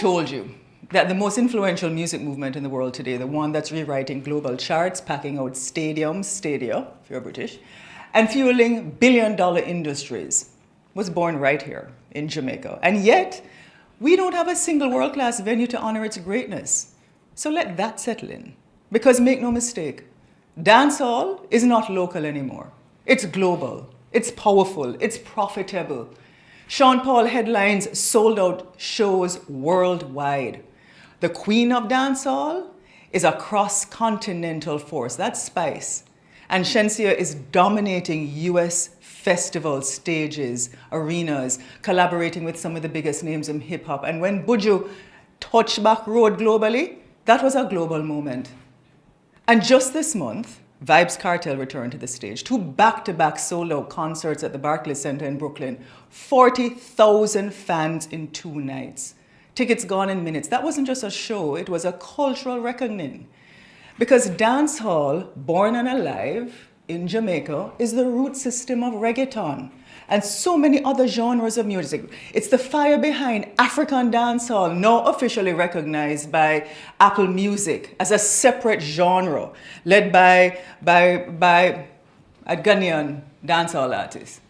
told you that the most influential music movement in the world today, the one that's rewriting global charts, packing out stadia, if you're British, and fueling billion-dollar industries, was born right here in Jamaica. And yet, we don't have a single world-class venue to honor its greatness. So let that settle in. Because make no mistake, dancehall is not local anymore. It's global, it's powerful, it's profitable. Sean Paul headlines sold-out shows worldwide. The queen of dancehall is a cross-continental force. That's Spice. And Shenseea is dominating US festival stages, arenas, collaborating with some of the biggest names in hip-hop. And when Buju touched back road globally, that was a global moment. And just this month, Vybz Kartel returned to the stage. 2 back-to-back sold-out concerts at the Barclays Center in Brooklyn. 40,000 fans in 2 nights. Tickets gone in minutes. That wasn't just a show, it was a cultural reckoning. Because dancehall, born and alive in Jamaica, is the root system of reggaeton and so many other genres of music. It's the fire behind African dancehall, now officially recognized by Apple Music as a separate genre, led by a Ghanaian dancehall artist.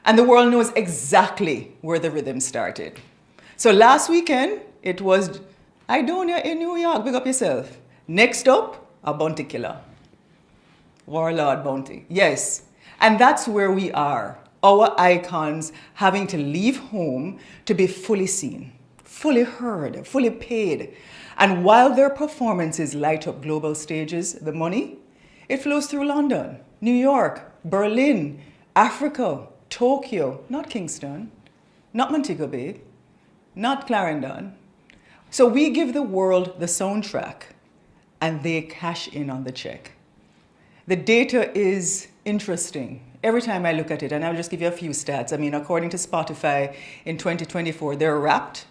And the world knows exactly where the rhythm started. So last weekend, it was Idonia in New York, big up yourself. Next up, a bounty killer. Warlord Bounty, yes. And that's where we are. Our icons having to leave home to be fully seen, fully heard, fully paid. And while their performances light up global stages, the money, it flows through London, New York, Berlin, Africa, Tokyo, not Kingston, not Montego Bay, not Clarendon. So we give the world the soundtrack and they cash in on the check. The data is interesting. Every time I look at it, and I'll just give you a few stats. I mean, according to Spotify, in 2024, they're Wrapped.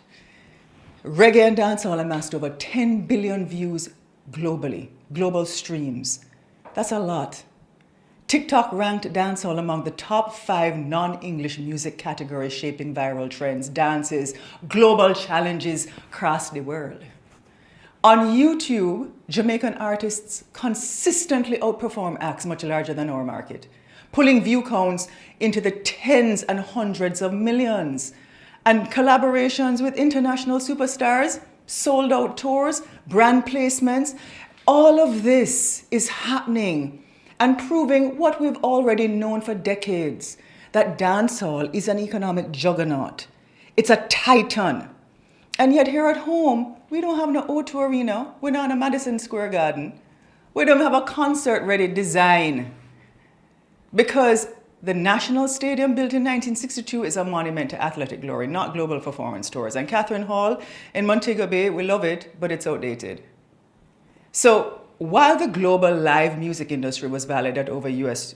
Reggae and dancehall amassed over 10 billion views globally, global streams. That's a lot. TikTok ranked dancehall among the top 5 non-English music categories shaping viral trends, dances, global challenges across the world. On YouTube, Jamaican artists consistently outperform acts much larger than our market, pulling view counts into the tens and hundreds of millions. And collaborations with international superstars, sold out tours, brand placements, all of this is happening and proving what we've already known for decades, that dancehall is an economic juggernaut. It's a titan. And yet here at home, we don't have no O2 Arena. We're not in a Madison Square Garden. We don't have a concert-ready design. Because the National Stadium, built in 1962, is a monument to athletic glory, not global performance tours. And Catherine Hall in Montego Bay, we love it, but it's outdated. So while the global live music industry was valued at over US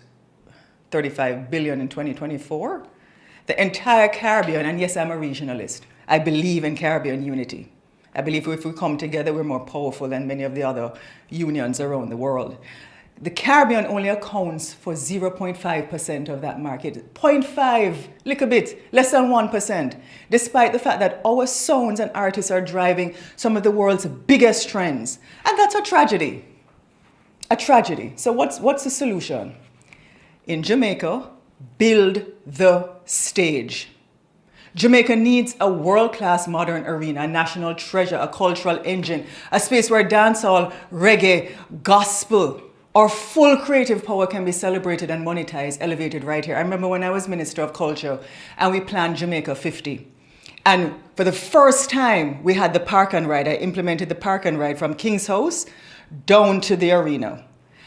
$35 billion in 2024, the entire Caribbean, and yes, I'm a regionalist, I believe in Caribbean unity. I believe if we come together, we're more powerful than many of the other unions around the world. The Caribbean only accounts for 0.5% of that market. 0.5, little bit, less than 1%, despite the fact that our sounds and artists are driving some of the world's biggest trends. And that's a tragedy. A tragedy. So what's the solution? In Jamaica, build the stage. Jamaica needs a world-class modern arena, a national treasure, a cultural engine, a space where dancehall, reggae, gospel, or full creative power can be celebrated and monetized, elevated right here. I remember when I was Minister of Culture and we planned Jamaica 50. And for the first time, we had the Park and Ride. I implemented the Park and Ride from King's House down to the arena.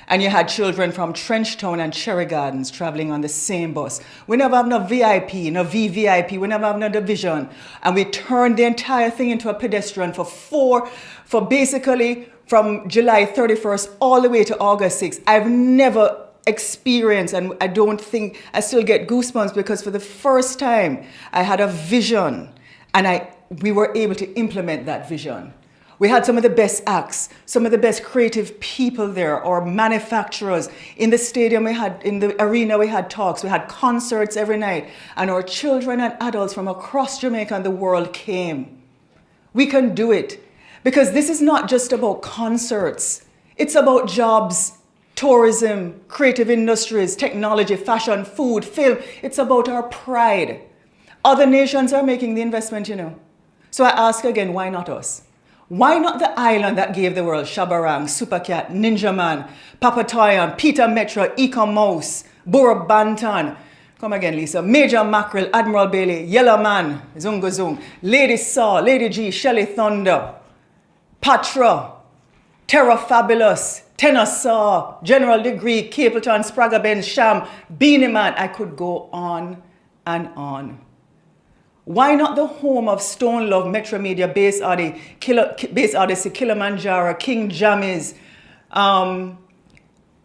And you had children from Trenchtown and Cherry Gardens traveling on the same bus. We never have no VIP, no VVIP, we never have no division. And we turned the entire thing into a pedestrian for basically from July 31st all the way to August 6th. I've never experienced, and I don't think, I still get goosebumps because for the first time I had a vision and we were able to implement that vision. We had some of the best acts, some of the best creative people there, or manufacturers. In the stadium, in the arena, we had talks, we had concerts every night, and our children and adults from across Jamaica and the world came. We can do it. Because this is not just about concerts. It's about jobs, tourism, creative industries, technology, fashion, food, film. It's about our pride. Other nations are making the investment, you know. So I ask again, why not us? Why not the island that gave the world Shabarang, Supercat, Ninja Man, Papatoyan, Peter Metro, Econ Mouse, Burra Bantan, come again, Lisa, Major Mackerel, Admiral Bailey, Yellow Man, Zunga Zung, Lady Saw, Lady G, Shelly Thunder, Patra, Terra Fabulous, Tenor Saw, General Degree, Capleton, Sprague Benz, Sham, Beanie Man. I could go on and on. Why not the home of Stone Love, Metro Media, Base Odyssey, Kilimanjaro, King Jammies?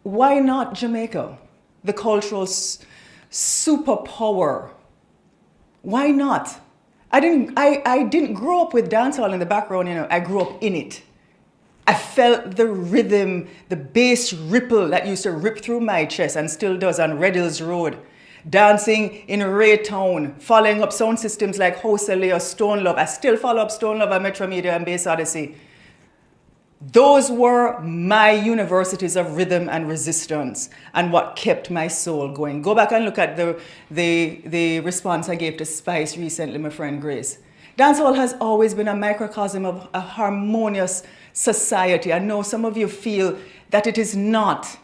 Why not Jamaica, the cultural superpower? Why not? I didn't grow up with dancehall in the background, you know. I grew up in it. I felt the rhythm, the bass ripple that used to rip through my chest and still does on Red Hills Road. Dancing in Raytown, following up sound systems like Hosele or Stone Love. I still follow up Stone Love at Metro Media and Base Odyssey. Those were my universities of rhythm and resistance and what kept my soul going. Go back and look at the response I gave to Spice recently, my friend Grace. Dancehall has always been a microcosm of a harmonious society. I know some of you feel that it is not.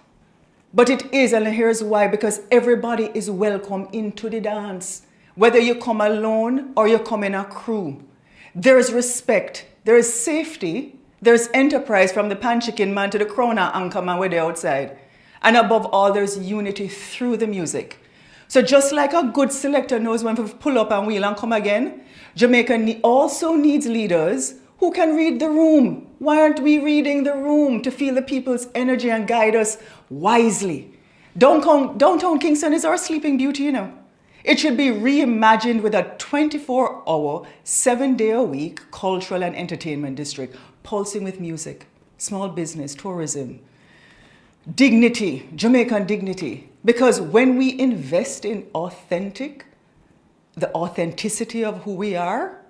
But it is, and here's why, because everybody is welcome into the dance. Whether you come alone or you come in a crew. There is respect, there is safety, there's enterprise from the pan chicken man to the crowner anchor man where they're outside. And above all, there's unity through the music. So just like a good selector knows when to pull up and wheel and come again, Jamaica also needs leaders who can read the room. Why aren't we reading the room to feel the people's energy and guide us wisely? Downtown Kingston is our sleeping beauty, you know. It should be reimagined with a 24-hour, 7-day-a-week cultural and entertainment district, pulsing with music, small business, tourism, dignity, Jamaican dignity. Because when we invest in the authenticity of who we are,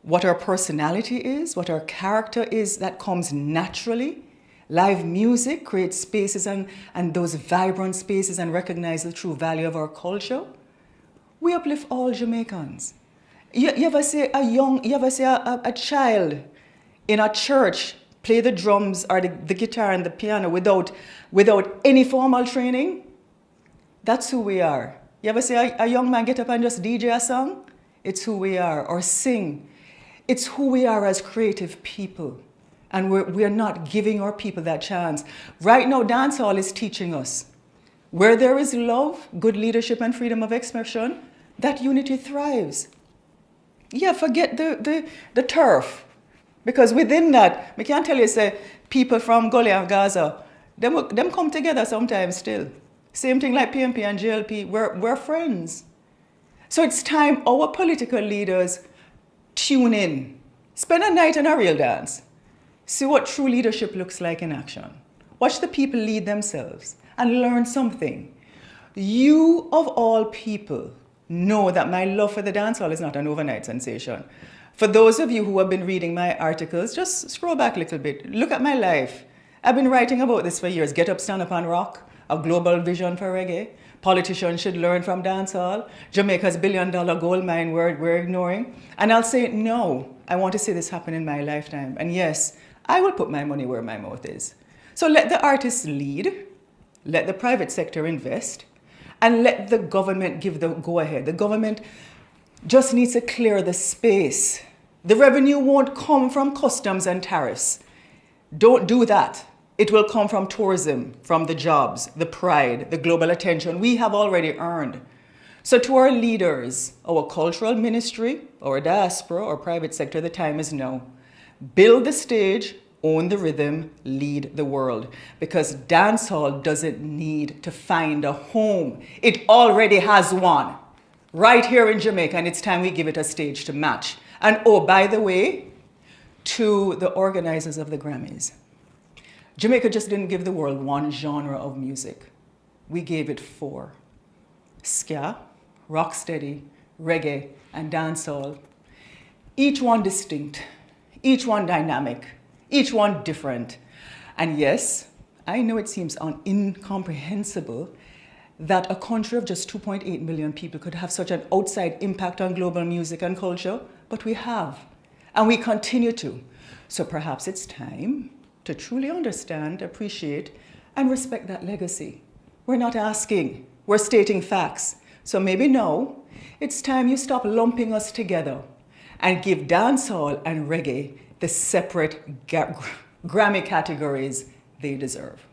what our personality is, what our character is, that comes naturally. Live music creates spaces and those vibrant spaces and recognize the true value of our culture. We uplift all Jamaicans. You ever see a child in a church play the drums or the guitar and the piano without any formal training? That's who we are. You ever see a young man get up and just DJ a song? It's who we are. Or sing. It's who we are as creative people. And we're not giving our people that chance. Right now, dancehall is teaching us. Where there is love, good leadership, and freedom of expression, that unity thrives. Yeah, forget the turf. Because within that, I can't tell you, say, people from Gully and Gaza, them come together sometimes still. Same thing like PMP and JLP, we're friends. So it's time our political leaders tune in. Spend a night in a real dance. See what true leadership looks like in action. Watch the people lead themselves and learn something. You, of all people, know that my love for the dancehall is not an overnight sensation. For those of you who have been reading my articles, just scroll back a little bit. Look at my life. I've been writing about this for years. Get Up, Stand Up and Rock, a global vision for reggae. Politicians should learn from dancehall. Jamaica's billion-dollar gold mine we're ignoring. And I'll say, no, I want to see this happen in my lifetime. And yes, I will put my money where my mouth is. So let the artists lead, let the private sector invest, and let the government give the go-ahead. The government just needs to clear the space. The revenue won't come from customs and tariffs. Don't do that. It will come from tourism, from the jobs, the pride, the global attention we have already earned. So to our leaders, our cultural ministry, our diaspora, our private sector, the time is now. Build the stage, own the rhythm, lead the world. Because dancehall doesn't need to find a home. It already has one. Right here in Jamaica, and it's time we give it a stage to match. And oh, by the way, to the organizers of the Grammys. Jamaica just didn't give the world one genre of music. We gave it 4. Ska, Rocksteady, Reggae, and Dancehall. Each one distinct, each one dynamic, each one different. And yes, I know it seems incomprehensible that a country of just 2.8 million people could have such an outside impact on global music and culture, but we have, and we continue to. So perhaps it's time to truly understand, appreciate, and respect that legacy. We're not asking, we're stating facts. So maybe now, it's time you stop lumping us together and give dancehall and reggae the separate Grammy categories they deserve.